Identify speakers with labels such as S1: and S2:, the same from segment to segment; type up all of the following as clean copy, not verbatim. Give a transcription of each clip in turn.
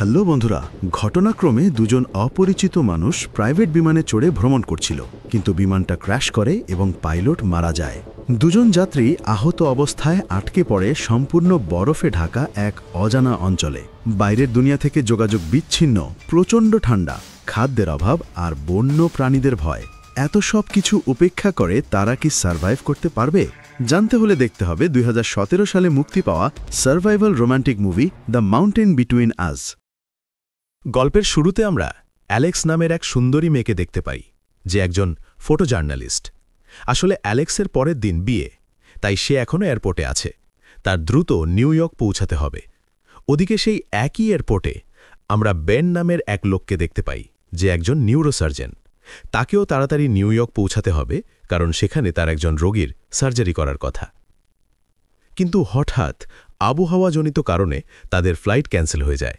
S1: Hello বন্ধুরা, ঘটনাক্রমে দুজন অপরিচিত মানুষ প্রাইভেট বিমানে চড়ে ভ্রমণ করছিল, কিন্তু বিমানটা ক্র্যাশ করে এবং পাইলট মারা যায়। দুজন যাত্রী আহত অবস্থায় আটকে পড়ে সম্পূর্ণ বরফে ঢাকা এক অজানা অঞ্চলে। বাইরের দুনিয়া থেকে যোগাযোগ বিচ্ছিন্ন, প্রচণ্ড ঠান্ডা, খাদ্যের অভাব আর বন্য প্রাণীদের ভয়। এত সব কিছু উপেক্ষা করে তারা কি সার্ভাইভ করতে পারবে? জানতে হলে দেখতে হবে 2017 সালে মুক্তি পাওয়া survival romantic movie the mountain between us.
S2: গল্পের শুরুতে আমরা অ্যালেক্স নামের এক সুন্দরী মেয়েকে দেখতে পাই, যে একজন ফটো জার্নালিস্ট। আসলে অ্যালেক্সের পরের দিন বিয়ে, তাই সে এখনও এয়ারপোর্টে আছে। তার দ্রুত নিউ ইয়র্ক পৌঁছাতে হবে। ওদিকে সেই একই এয়ারপোর্টে আমরা বেন নামের এক লোককে দেখতে পাই, যে একজন নিউরোসার্জন। তাকেও তাড়াতাড়ি নিউ ইয়র্ক পৌঁছাতে হবে, কারণ সেখানে তার একজন রোগীর সার্জারি করার কথা। কিন্তু হঠাৎ আবহাওয়াজনিত কারণে তাদের ফ্লাইট ক্যান্সেল হয়ে যায়।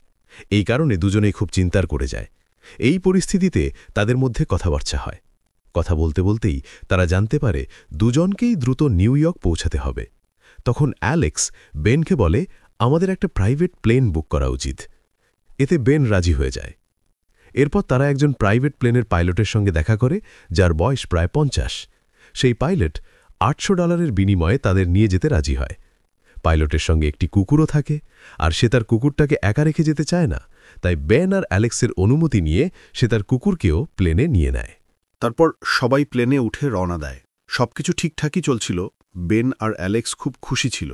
S2: এই কারণে দুজনেই খুব চিন্তার করে যায়। এই পরিস্থিতিতে তাদের মধ্যে কথাবার্তা হয়। কথা বলতে বলতেই তারা জানতে পারে দুজনকেই দ্রুত নিউ ইয়র্ক পৌঁছাতে হবে। তখন অ্যালেক্স বেনকে বলে, আমাদের একটা প্রাইভেট প্লেন বুক করা উচিত। এতে বেন রাজি হয়ে যায়। এরপর তারা একজন প্রাইভেট প্লেনের পাইলটের সঙ্গে দেখা করে, যার বয়স প্রায় 50। সেই পাইলট $800 বিনিময়ে তাদের নিয়ে যেতে রাজি হয়। পাইলটের সঙ্গে একটি কুকুরও থাকে, আর সে তার কুকুরটাকে একা রেখে যেতে চায় না। তাই বেন আর অ্যালেক্সের অনুমতি নিয়ে সে তার কুকুরকেও প্লেনে নিয়ে নেয়।
S1: তারপর সবাই প্লেনে উঠে রওনা দেয়। সবকিছু ঠিকঠাকই চলছিল। বেন আর অ্যালেক্স খুব খুশি ছিল,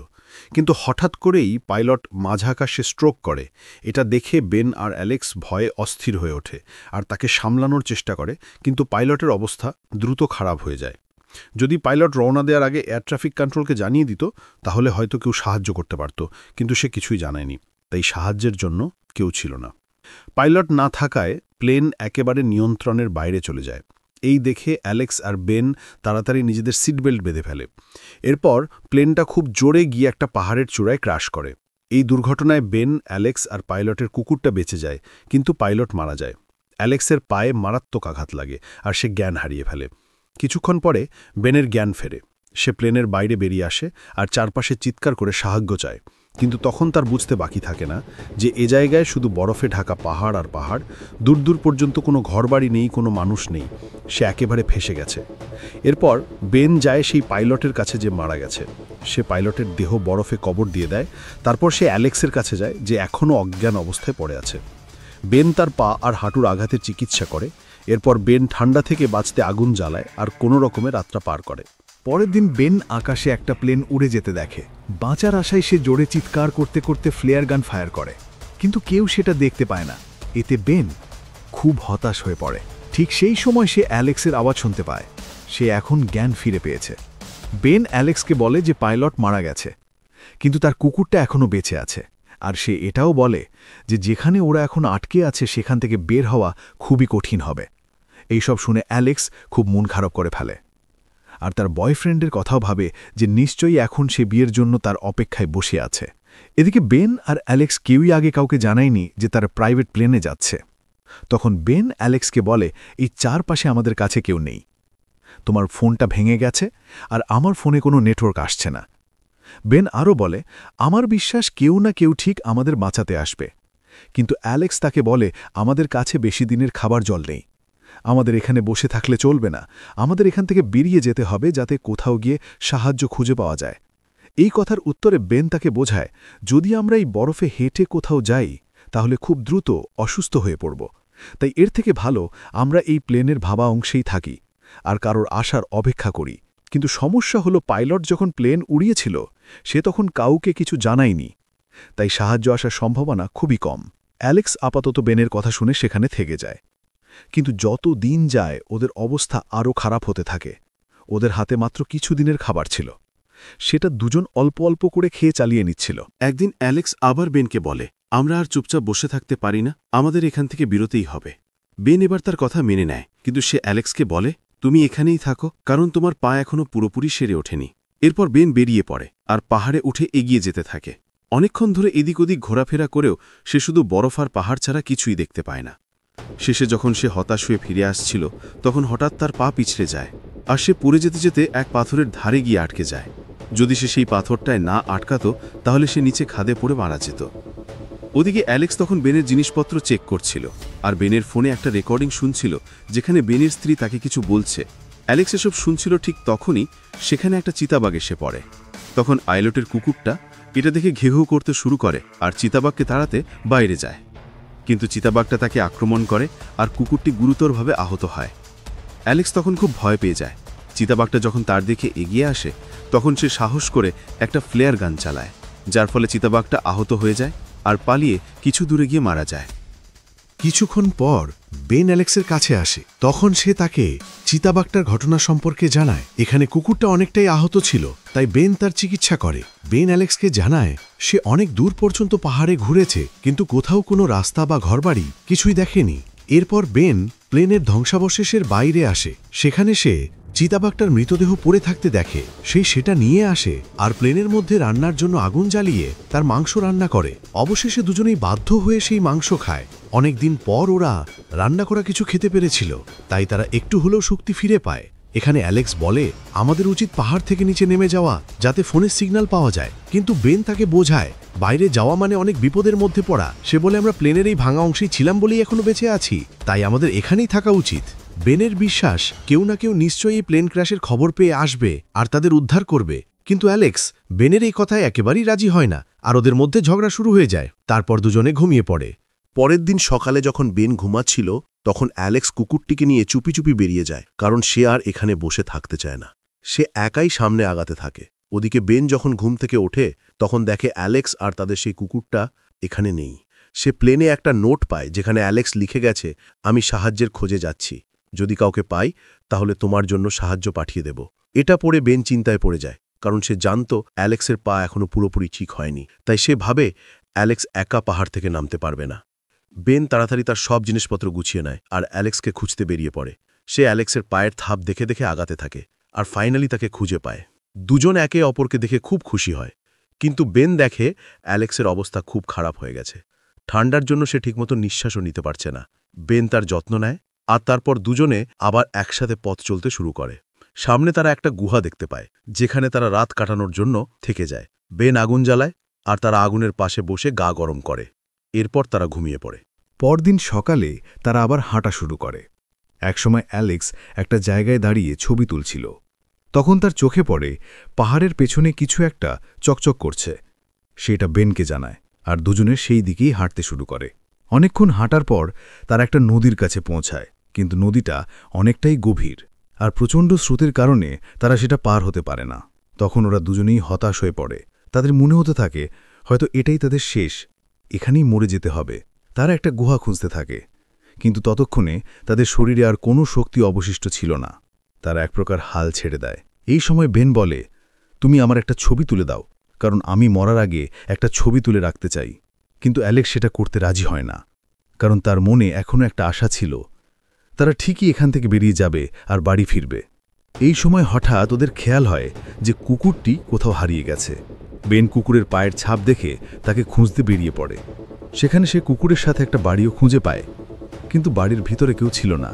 S1: কিন্তু হঠাৎ করেই পাইলট মাঝ আকাশে স্ট্রোক করে। এটা দেখে বেন আর অ্যালেক্স ভয়ে অস্থির হয়ে ওঠে আর তাকে সামলানোর চেষ্টা করে, কিন্তু পাইলটের অবস্থা দ্রুত খারাপ হয়ে যায়। যদি পাইলট রওনা দেওয়ার আগে এয়ার ট্রাফিক কন্ট্রোলকে জানিয়ে দিত, তাহলে হয়তো কেউ সাহায্য করতে পারত, কিন্তু সে কিছুই জানায়নি। তাই সাহায্যের জন্য কেউ ছিল না। পাইলট না থাকায় প্লেন একেবারে নিয়ন্ত্রণের বাইরে চলে যায়। এই দেখে অ্যালেক্স আর বেন তাড়াতাড়ি নিজেদের সিট বেল্ট বেঁধে ফেলে। এরপর প্লেনটা খুব জোরে গিয়ে একটা পাহাড়ের চূড়ায় ক্র্যাশ করে। এই দুর্ঘটনায় বেন, অ্যালেক্স আর পাইলটের কুকুরটা বেঁচে যায়, কিন্তু পাইলট মারা যায়। অ্যালেক্সের পায়ে মারাত্মক আঘাত লাগে আর সে জ্ঞান হারিয়ে ফেলে। কিছুক্ষণ পরে বেনের জ্ঞান ফেরে। সে প্লেনের বাইরে বেরিয়ে আসে আর চারপাশে চিৎকার করে সাহায্য চায়, কিন্তু তখন তার বুঝতে বাকি থাকে না যে এ জায়গায় শুধু বরফে ঢাকা পাহাড় আর পাহাড়। দূর দূর পর্যন্ত কোনো ঘরবাড়ি নেই, কোনো মানুষ নেই। সে একেবারে ফেসে গেছে। এরপর বেন যায় সেই পাইলটের কাছে যে মারা গেছে। সে পাইলটের দেহ বরফে কবর দিয়ে দেয়। তারপর সে অ্যালেক্সের কাছে যায়, যে এখনও অজ্ঞান অবস্থায় পড়ে আছে। বেন তার পা আর হাঁটুর আঘাতের চিকিৎসা করে। এরপর বেন ঠান্ডা থেকে বাঁচতে আগুন জ্বালায় আর কোনো রকমে রাতটা পার করে।
S3: পরের দিন বেন আকাশে একটা প্লেন উড়ে যেতে দেখে। বাঁচার আশায় সে জোরে চিৎকার করতে করতে ফ্লেয়ার গান ফায়ার করে, কিন্তু কেউ সেটা দেখতে পায় না। এতে বেন খুব হতাশ হয়ে পড়ে। ঠিক সেই সময় সে অ্যালেক্সের আওয়াজ শুনতে পায়। সে এখন জ্ঞান ফিরে পেয়েছে। বেন অ্যালেক্সকে বলে যে পাইলট মারা গেছে, কিন্তু তার কুকুরটা এখনও বেঁচে আছে। আর সে এটাও বলে যে যেখানে ওরা এখন আটকে আছে সেখান থেকে বের হওয়া খুবই কঠিন হবে। এইসব শুনে অ্যালেক্স খুব মন খারাপ করে ফেলে, আর তার বয়ফ্রেন্ডের কথাও ভাবে যে নিশ্চয়ই এখন সে বিয়ের জন্য তার অপেক্ষায় বসে আছে। এদিকে বেন আর অ্যালেক্স কেউই আগে কাউকে জানায়নি যে তারা প্রাইভেট প্লেনে যাচ্ছে। তখন বেন অ্যালেক্সকে বলে, এই চারপাশে আমাদের কাছে কেউ নেই। তোমার ফোনটা ভেঙে গেছে আর আমার ফোনে কোনো নেটওয়ার্ক আসছে না। বেন আরও বলে, আমার বিশ্বাস কেউ না কেউ ঠিক আমাদের বাঁচাতে আসবে। কিন্তু অ্যালেক্স তাকে বলে, আমাদের কাছে বেশি দিনের খাবার জল নেই। আমাদের এখানে বসে থাকলে চলবে না। আমাদের এখান থেকে বেরিয়ে যেতে হবে, যাতে কোথাও গিয়ে সাহায্য খুঁজে পাওয়া যায়। এই কথার উত্তরে বেন তাকে বোঝায়, যদি আমরা এই বরফে হেঁটে কোথাও যাই তাহলে খুব দ্রুত অসুস্থ হয়ে পড়ব। তাই এর থেকে ভালো আমরা এই প্লেনের ভাবা অংশেই থাকি আর কারোর আসার অপেক্ষা করি। কিন্তু সমস্যা হলো, পাইলট যখন প্লেন উড়িয়েছিল সে তখন কাউকে কিছু জানায়নি, তাই সাহায্য আসার সম্ভাবনা খুবই কম। অ্যালেক্স আপাতত বেনের কথা শুনে সেখানে থেকে যায়। কিন্তু যত দিন যায় ওদের অবস্থা আরও খারাপ হতে থাকে। ওদের হাতে মাত্র কিছু দিনের খাবার ছিল, সেটা দুজন অল্প অল্প করে খেয়ে চালিয়ে নিচ্ছিল।
S1: একদিন অ্যালেক্স আবার বেনকে বলে, আমরা আর চুপচাপ বসে থাকতে পারি না, আমাদের এখান থেকে বিরতেই হবে। বেন এবার তার কথা মেনে নেয়, কিন্তু সে অ্যালেক্সকে বলে, তুমি এখানেই থাকো, কারণ তোমার পা এখনও পুরোপুরি সেরে ওঠেনি। এরপর বেন বেরিয়ে পড়ে আর পাহাড়ে উঠে এগিয়ে যেতে থাকে। অনেকক্ষণ ধরে এদিক ওদিক ঘোরাফেরা করেও সে শুধু বরফ আর পাহাড় ছাড়া কিছুই দেখতে পায় না। শেষে যখন সে হতাশ হয়ে ফিরে আসছিল, তখন হঠাৎ তার পা পিছড়ে যায় আর সে পড়ে যেতে যেতে এক পাথরের ধারে গিয়ে আটকে যায়। যদি সে সেই পাথরটায় না আটকাত, তাহলে সে নিচে খাদে পড়ে মারা যেত। ওদিকে অ্যালেক্স তখন বেনের জিনিসপত্র চেক করছিল, আর বেনের ফোনে একটা রেকর্ডিং শুনছিল যেখানে বেনের স্ত্রী তাকে কিছু বলছে। অ্যালেক্স এসব শুনছিল, ঠিক তখনই সেখানে একটা চিতাবাঘ এসে পড়ে। তখন আইলটের কুকুরটা এটা দেখে ঘেউ ঘেউ করতে শুরু করে আর চিতাবাঘকে তাড়াতে বাইরে যায়। কিন্তু চিতাবাঘটা তাকে আক্রমণ করে আর কুকুরটি গুরুতরভাবে আহত হয়। অ্যালেক্স তখন খুব ভয় পেয়ে যায়। চিতাবাঘটা যখন তার দিকে এগিয়ে আসে তখন সে সাহস করে একটা ফ্লেয়ার গান চালায়, যার ফলে চিতাবাঘটা আহত হয়ে যায় আর পালিয়ে কিছু দূরে গিয়ে মারা যায়।
S4: কিছুক্ষণ পর বেন অ্যালেক্সের কাছে আসে। তখন সে তাকে চিতাবাঘটার ঘটনা সম্পর্কে জানায়। এখানে কুকুরটা অনেকটাই আহত ছিল, তাই বেন তার চিকিৎসা করে। বেন অ্যালেক্সকে জানায় সে অনেক দূর পর্যন্ত পাহাড়ে ঘুরেছে, কিন্তু কোথাও কোনো রাস্তা বা ঘরবাড়ি কিছুই দেখেনি। এরপর বেন প্লেনের ধ্বংসাবশেষের বাইরে আসে। সেখানে সে চিতাবাঘটার মৃতদেহ পড়ে থাকতে দেখে। সেটা নিয়ে আসে আর প্লেনের মধ্যে রান্নার জন্য আগুন জ্বালিয়ে তার মাংস রান্না করে। অবশেষে দুজনেই বাধ্য হয়ে সেই মাংস খায়। অনেকদিন পর ওরা রান্না করা কিছু খেতে পেরেছিল, তাই তারা একটু হলেও শক্তি ফিরে পায়। এখানে অ্যালেক্স বলে আমাদের উচিত পাহাড় থেকে নিচে নেমে যাওয়া, যাতে ফোনের সিগন্যাল পাওয়া যায়। কিন্তু বেন তাকে বোঝায় বাইরে যাওয়া মানে অনেক বিপদের মধ্যে পড়া। সে বলে আমরা প্লেনের এই ভাঙা অংশেই ছিলাম বলেই এখনো বেঁচে আছি, তাই আমাদের এখানেই থাকা উচিত। বেনের বিশ্বাস কেউ না কেউ নিশ্চয়ই এই প্লেন ক্র্যাশের খবর পেয়ে আসবে আর তাদের উদ্ধার করবে। কিন্তু অ্যালেক্স বেনের এই কথায় একেবারেই রাজি হয় না, আর ওদের মধ্যে ঝগড়া শুরু হয়ে যায়। তারপর দুজনে ঘুমিয়ে পড়ে।
S5: পরের দিন সকালে যখন বেন ঘুমাচ্ছিল তখন অ্যালেক্স কুকুরটিকে নিয়ে চুপি চুপি বেরিয়ে যায়, কারণ সে আর এখানে বসে থাকতে চায় না। সে একাই সামনে আগাতে থাকে। ওদিকে বেন যখন ঘুম থেকে ওঠে তখন দেখে অ্যালেক্স আর তাদের সেই কুকুরটা এখানে নেই। সে প্লেনে একটা নোট পায় যেখানে অ্যালেক্স লিখে গেছে, আমি সাহায্যের খোঁজে যাচ্ছি, যদি কাউকে পাই তাহলে তোমার জন্য সাহায্য পাঠিয়ে দেব। এটা পড়ে বেন চিন্তায় পড়ে যায়, কারণ সে জানত অ্যালেক্সের পা এখনো পুরোপুরি ঠিক হয়নি। তাই সে ভাবে অ্যালেক্স একা পাহাড় থেকে নামতে পারবে না। বেন তাড়াতাড়ি তার সব জিনিসপত্র গুছিয়ে নেয় আর অ্যালেক্সকে খুঁজতে বেরিয়ে পড়ে। সে অ্যালেক্সের পায়ের থাপ দেখে দেখে আগাতে থাকে আর ফাইনালি তাকে খুঁজে পায়। দুজন একে অপরকে দেখে খুব খুশি হয়, কিন্তু বেন দেখে অ্যালেক্সের অবস্থা খুব খারাপ হয়ে গেছে। ঠান্ডার জন্য সে ঠিকমতো নিঃশ্বাসও নিতে পারছে না। বেন তার যত্ন নেয় আর তারপর দুজনে আবার একসাথে পথ চলতে শুরু করে। সামনে তারা একটা গুহা দেখতে পায় যেখানে তারা রাত কাটানোর জন্য থেকে যায়। বেন আগুন জ্বালায় আর তারা আগুনের পাশে বসে গা গরম করে। এরপর তারা ঘুমিয়ে পড়ে।
S3: পরদিন সকালে তারা আবার হাঁটা শুরু করে। একসময় অ্যালেক্স একটা জায়গায় দাঁড়িয়ে ছবি তুলছিল। তখন তার চোখে পড়ে পাহাড়ের পেছনে কিছু একটা চকচক করছে। সেটা বেনকে জানায় আর দুজনে সেই দিকেই হাঁটতে শুরু করে। অনেকক্ষণ হাঁটার পর তারা একটা নদীর কাছে পৌঁছায়, কিন্তু নদীটা অনেকটাই গভীর আর প্রচণ্ড স্রোতের কারণে তারা সেটা পার হতে পারে না। তখন ওরা দুজনেই হতাশ হয়ে পড়ে। তাদের মনে হতে থাকে হয়তো এটাই তাদের শেষ, এখানেই মরে যেতে হবে। তারা একটা গুহা খুঁজতে থাকে, কিন্তু ততক্ষণে তাদের শরীরে আর কোনো শক্তি অবশিষ্ট ছিল না। তারা এক প্রকার হাল ছেড়ে দেয়। এই সময় বেন বলে, তুমি আমার একটা ছবি তুলে দাও, কারণ আমি মরার আগে একটা ছবি তুলে রাখতে চাই। কিন্তু অ্যালেক্স সেটা করতে রাজি হয় না, কারণ তার মনে এখনও একটা আশা ছিল তারা ঠিকই এখান থেকে বেরিয়ে যাবে আর বাড়ি ফিরবে। এই সময় হঠাৎ ওদের খেয়াল হয় যে কুকুরটি কোথাও হারিয়ে গেছে। বেন কুকুরের পায়ের ছাপ দেখে তাকে খুঁজতে বেরিয়ে পড়ে। সেখানে সে কুকুরের সাথে একটা বাড়িও খুঁজে পায়, কিন্তু বাড়ির ভিতরে কেউ ছিল না।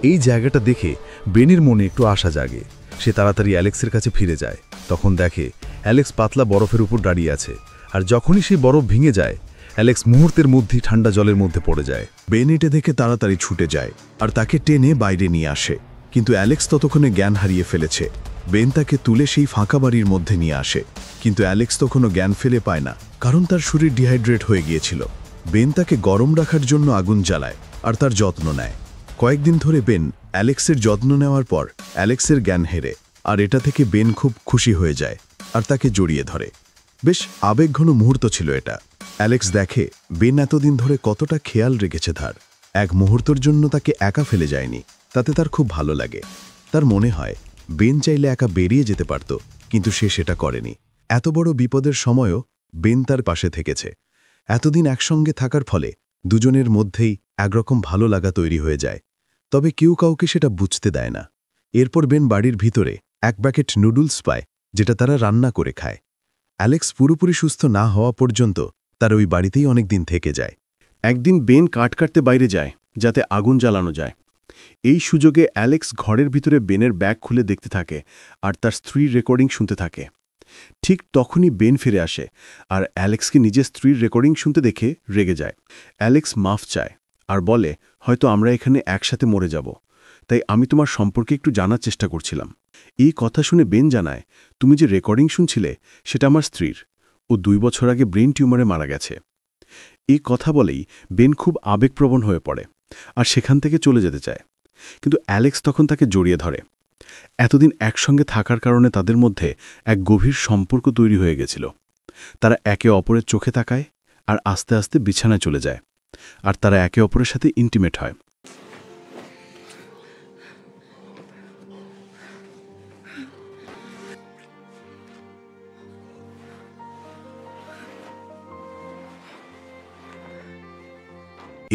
S3: এই জায়গাটা দেখে বেনের মনে একটু আশা জাগে। সে তাড়াতাড়ি অ্যালেক্সের কাছে ফিরে যায়। তখন দেখে অ্যালেক্স পাতলা বরফের উপর দাঁড়িয়ে আছে, আর যখনই সেই বরফ ভেঙে যায় অ্যালেক্স মুহূর্তের মধ্যেই ঠান্ডা জলের মধ্যে পড়ে যায়।
S4: বেন এটা দেখে তাড়াতাড়ি ছুটে যায় আর তাকে টেনে বাইরে নিয়ে আসে, কিন্তু অ্যালেক্স ততক্ষণে জ্ঞান হারিয়ে ফেলেছে। বেন তাকে তুলে সেই ফাঁকা বাড়ির মধ্যে নিয়ে আসে, কিন্তু অ্যালেক্স তখনও জ্ঞান ফেলে পায় না, কারণ তার শরীর ডিহাইড্রেট হয়ে গিয়েছিল। বেন তাকে গরম রাখার জন্য আগুন জ্বালায় আর তার যত্ন নেয়। কয়েকদিন ধরে বেন অ্যালেক্সের যত্ন নেওয়ার পর অ্যালেক্সের জ্ঞান হেরে, আর এটা থেকে বেন খুব খুশি হয়ে যায় আর তাকে জড়িয়ে ধরে। বেশ আবেগঘন মুহূর্ত ছিল এটা। অ্যালেক্স দেখে বেন এতদিন ধরে কতটা খেয়াল রেখেছে তার। এক মুহূর্তের জন্য তাকে একা ফেলে যায়নি, তাতে তার খুব ভালো লাগে। তার মনে হয় বেন চাইলে একা বেরিয়ে যেতে পারত, কিন্তু সে সেটা করেনি। এত বড় বিপদের সময়ও বেন তার পাশে থেকেছে। এতদিন একসঙ্গে থাকার ফলে দুজনের মধ্যেই একরকম ভালো লাগা তৈরি হয়ে যায়, তবে কেউ কাউকে সেটা বুঝতে দেয় না। এরপর বেন বাড়ির ভিতরে এক প্যাকেট নুডলস পায়, যেটা তারা রান্না করে খায়। অ্যালেক্স পুরোপুরি সুস্থ না হওয়া পর্যন্ত তার ওই বাড়িতেই অনেক দিন থেকে যায়।
S1: একদিন বেন কাঠ কাটতে বাইরে যায় যাতে আগুন জ্বালানো যায়। এই সুযোগে অ্যালেক্স ঘরের ভিতরে বেনের ব্যাগ খুলে দেখতে থাকে আর তার স্ত্রীর রেকর্ডিং শুনতে থাকে। ঠিক তখনই বেন ফিরে আসে আর অ্যালেক্সকে নিজের স্ত্রীর রেকর্ডিং শুনতে দেখে রেগে যায়। অ্যালেক্স মাফ চায় আর বলে, হয়তো আমরা এখানে একসাথে মরে যাব, তাই আমি তোমার সম্পর্কে একটু জানার চেষ্টা করছিলাম। এই কথা শুনে বেন জানায়, তুমি যে রেকর্ডিং শুনছিলে সেটা আমার স্ত্রীর। ও 2 বছর আগে ব্রেন টিউমারে মারা গেছে। এই কথা বলেই বেন খুব আবেগপ্রবণ হয়ে পড়ে আর সেখান থেকে চলে যেতে চায়, কিন্তু অ্যালেক্স তখন তাকে জড়িয়ে ধরে। এতদিন একসঙ্গে থাকার কারণে তাদের মধ্যে এক গভীর সম্পর্ক তৈরি হয়ে গেছিল। তারা একে অপরের চোখে তাকায় আর আস্তে আস্তে বিছানায় চলে যায়, আর তারা একে অপরের সাথে ইন্টিমেট হয়।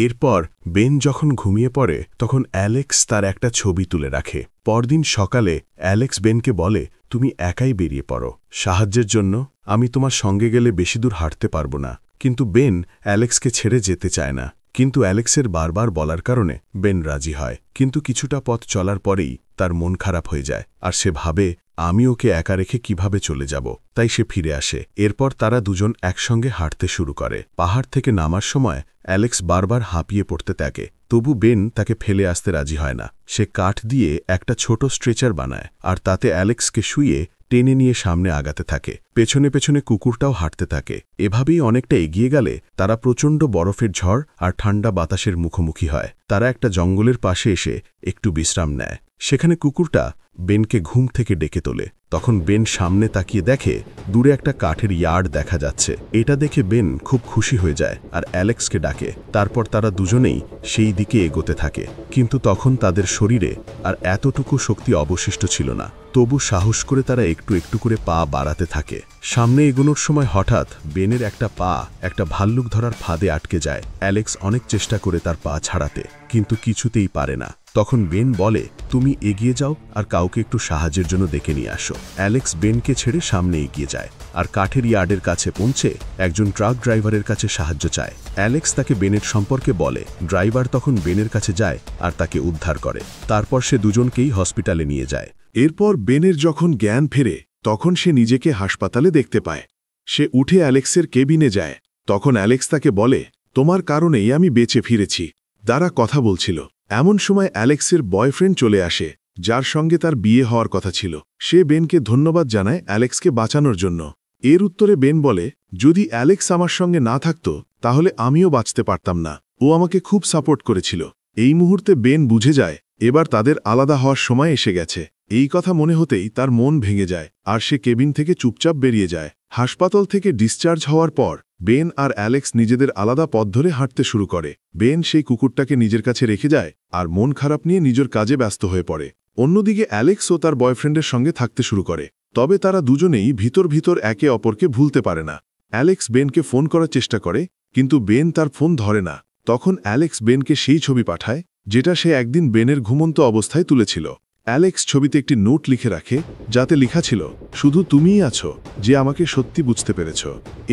S4: এরপর বেন যখন ঘুমিয়ে পড়ে তখন অ্যালেক্স তার একটা ছবি তুলে রাখে। পরদিন সকালে অ্যালেক্স বেনকে বলে, তুমি একাই বেরিয়ে পড়ো, সাহায্যের জন্য আমি তোমার সঙ্গে গেলে বেশি দূর হাঁটতে পারবো না। কিন্তু বেন অ্যালেক্সকে ছেড়ে যেতে চায় না, কিন্তু অ্যালেক্সের বারবার বলার কারণে বেন রাজি হয়। কিন্তু কিছুটা পথ চলার পরেই তার মন খারাপ হয়ে যায় আর সে ভাবে, আমি ওকে একা রেখে কিভাবে চলে যাব। তাই সে ফিরে আসে। এরপর তারা দুজন একসঙ্গে হাঁটতে শুরু করে। পাহাড় থেকে নামার সময় অ্যালেক্স বারবার হাঁপিয়ে পড়তে থাকে, তবু বেন তাকে ফেলে আসতে রাজি হয় না। সে কাঠ দিয়ে একটা ছোট স্ট্রেচার বানায় আর তাতে অ্যালেক্সকে শুইয়ে টেনে নিয়ে সামনে আগাতে থাকে। পেছনে পেছনে কুকুরটাও হাঁটতে থাকে। এভাবেই অনেকটা এগিয়ে গেলে তারা প্রচণ্ড বরফের ঝড় আর ঠান্ডা বাতাসের মুখোমুখি হয়। তারা একটা জঙ্গলের পাশে এসে একটু বিশ্রাম নেয়। সেখানে কুকুরটা বেনকে ঘুম থেকে ডেকে তোলে। তখন বেন সামনে তাকিয়ে দেখে দূরে একটা কাঠের ইয়ার্ড দেখা যাচ্ছে। এটা দেখে বেন খুব খুশি হয়ে যায় আর অ্যালেক্সকে ডাকে। তারপর তারা দুজনেই সেই দিকে এগোতে থাকে, কিন্তু তখন তাদের শরীরে আর এতটুকু শক্তি অবশিষ্ট ছিল না। তবু সাহস করে তারা একটু একটু করে পা বাড়াতে থাকে। সামনে এগোনোর সময় হঠাৎ বেনের একটা পা একটা ভাল্লুক ধরার ফাঁদে আটকে যায়। অ্যালেক্স অনেক চেষ্টা করে তার পা ছাড়াতে, কিন্তু কিছুতেই পারে না। তখন বেন বলে, তুমি এগিয়ে যাও আর কাউকে একটু সাহায্যের জন্য ডেকে নিয়ে আসো। অ্যালেক্স বেনকে ছেড়ে সামনে এগিয়ে যায় আর কাঠের ইয়ার্ডের কাছে পৌঁছে একজন ট্রাক ড্রাইভারের কাছে সাহায্য চায়। অ্যালেক্স তাকে বেনের সম্পর্কে বলে। ড্রাইভার তখন বেনের কাছে যায় আর তাকে উদ্ধার করে। তারপর সে দুজনকেই হসপিটালে নিয়ে যায়।
S3: এরপর বেনের যখন জ্ঞান ফেরে তখন সে নিজেকে হাসপাতালে দেখতে পায়। সে উঠে অ্যালেক্সের কেবিনে যায়। তখন অ্যালেক্স তাকে বলে, তোমার কারণেই আমি বেঁচে ফিরেছি। তারা কথা বলছিল। এমন সময় অ্যালেক্সের বয়ফ্রেন্ড চলে আসে, যার সঙ্গে তার বিয়ে হওয়ার কথা ছিল। সে বেনকে ধন্যবাদ জানায় অ্যালেক্সকে বাঁচানোর জন্য। এর উত্তরে বেন বলে, যদি অ্যালেক্স আমার সঙ্গে না থাকত তাহলে আমিও বাঁচতে পারতাম না। ও আমাকে খুব সাপোর্ট করেছিল। এই মুহূর্তে বেন বুঝে যায় এবার তাদের আলাদা হওয়ার সময় এসে গেছে। এই কথা মনে হতেই তার মন ভেঙে যায় আর সে কেবিন থেকে চুপচাপ বেরিয়ে যায়। হাসপাতাল থেকে ডিসচার্জ হওয়ার পর বেন আর অ্যালেক্স নিজেদের আলাদা পথ ধরে হাঁটতে শুরু করে। বেন সেই কুকুরটাকে নিজের কাছে রেখে যায় আর মন খারাপ নিয়ে নিজের কাজে ব্যস্ত হয়ে পড়ে। অন্যদিকে অ্যালেক্সও তার বয়ফ্রেন্ডের সঙ্গে থাকতে শুরু করে। তবে তারা দুজনেই ভিতর ভিতর একে অপরকে ভুলতে পারে না। অ্যালেক্স বেনকে ফোন করার চেষ্টা করে, কিন্তু বেন তার ফোন ধরে না। তখন অ্যালেক্স বেনকে সেই ছবি পাঠায় যেটা সে একদিন বেনের ঘুমন্ত অবস্থায় তুলেছিল। অ্যালেক্স ছবিতে একটি নোট লিখে রাখে, যাতে লেখা ছিল, শুধু তুমিই আছো যে আমাকে সত্যি বুঝতে পেরেছ।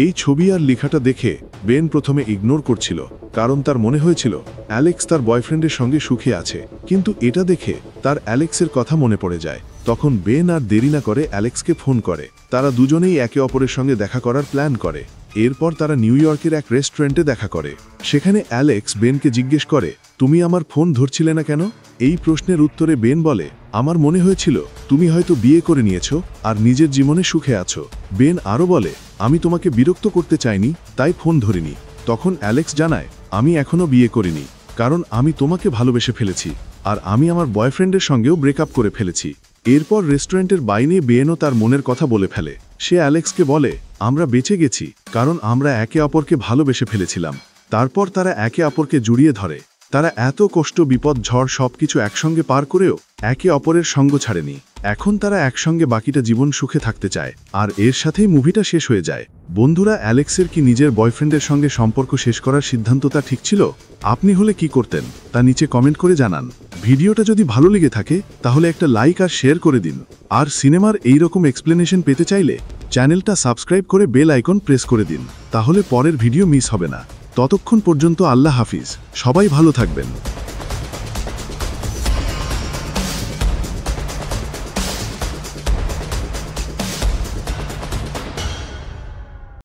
S3: এই ছবি আর লেখাটা দেখে বেন প্রথমে ইগনোর করছিল, কারণ তার মনে হয়েছিল অ্যালেক্স তার বয়ফ্রেন্ডের সঙ্গে সুখে আছে। কিন্তু এটা দেখে তার অ্যালেক্সের কথা মনে পড়ে যায়। তখন বেন আর দেরি না করে অ্যালেক্সকে ফোন করে। তারা দুজনেই একে অপরের সঙ্গে দেখা করার প্ল্যান করে। এরপর তারা নিউ ইয়র্কের এক রেস্টুরেন্টে দেখা করে। সেখানে অ্যালেক্স বেনকে জিজ্ঞেস করে, তুমি আমার ফোন ধরছিলে না কেন? এই প্রশ্নের উত্তরে বেন বলে, আমার মনে হয়েছিল তুমি হয়তো বিয়ে করে নিয়েছো আর নিজের জীবনে সুখে আছো। বেন আরও বলে, আমি তোমাকে বিরক্ত করতে চাইনি, তাই ফোন ধরিনি। তখন অ্যালেক্স জানায়, আমি এখনও বিয়ে করিনি, কারণ আমি তোমাকে ভালোবেসে ফেলেছি আর আমি আমার বয়ফ্রেন্ডের সঙ্গেও ব্রেকআপ করে ফেলেছি। এরপর রেস্টুরেন্টের বাইরে বেনও তার মনের কথা বলে ফেলে। সে অ্যালেক্সকে বলে, আমরা বেঁচে গেছি কারণ আমরা একে অপরকে ভালোবেসে ফেলেছিলাম। তারপর তারা একে অপরকে জড়িয়ে ধরে। তারা এত কষ্ট, বিপদ, ঝড় সবকিছু একসঙ্গে পার করেও একে অপরের সঙ্গ ছাড়েনি। এখন তারা একসঙ্গে বাকিটা জীবন সুখে থাকতে চায়। আর এর সাথেই মুভিটা শেষ হয়ে যায়। বন্ধুরা, অ্যালেক্সের কি নিজের বয়ফ্রেন্ডের সঙ্গে সম্পর্ক শেষ করার সিদ্ধান্তটা ঠিক ছিল? আপনি হলে কি করতেন তা নিচে কমেন্ট করে জানান। ভিডিওটা যদি ভালো লেগে থাকে তাহলে একটা লাইক আর শেয়ার করে দিন। আর সিনেমার এই রকম এক্সপ্লেনেশন পেতে চাইলে চ্যানেলটা সাবস্ক্রাইব করে বেল আইকন প্রেস করে দিন, তাহলে পরের ভিডিও মিস হবে না। ততক্ষণ পর্যন্ত আল্লাহ হাফিজ, সবাই ভালো থাকবেন।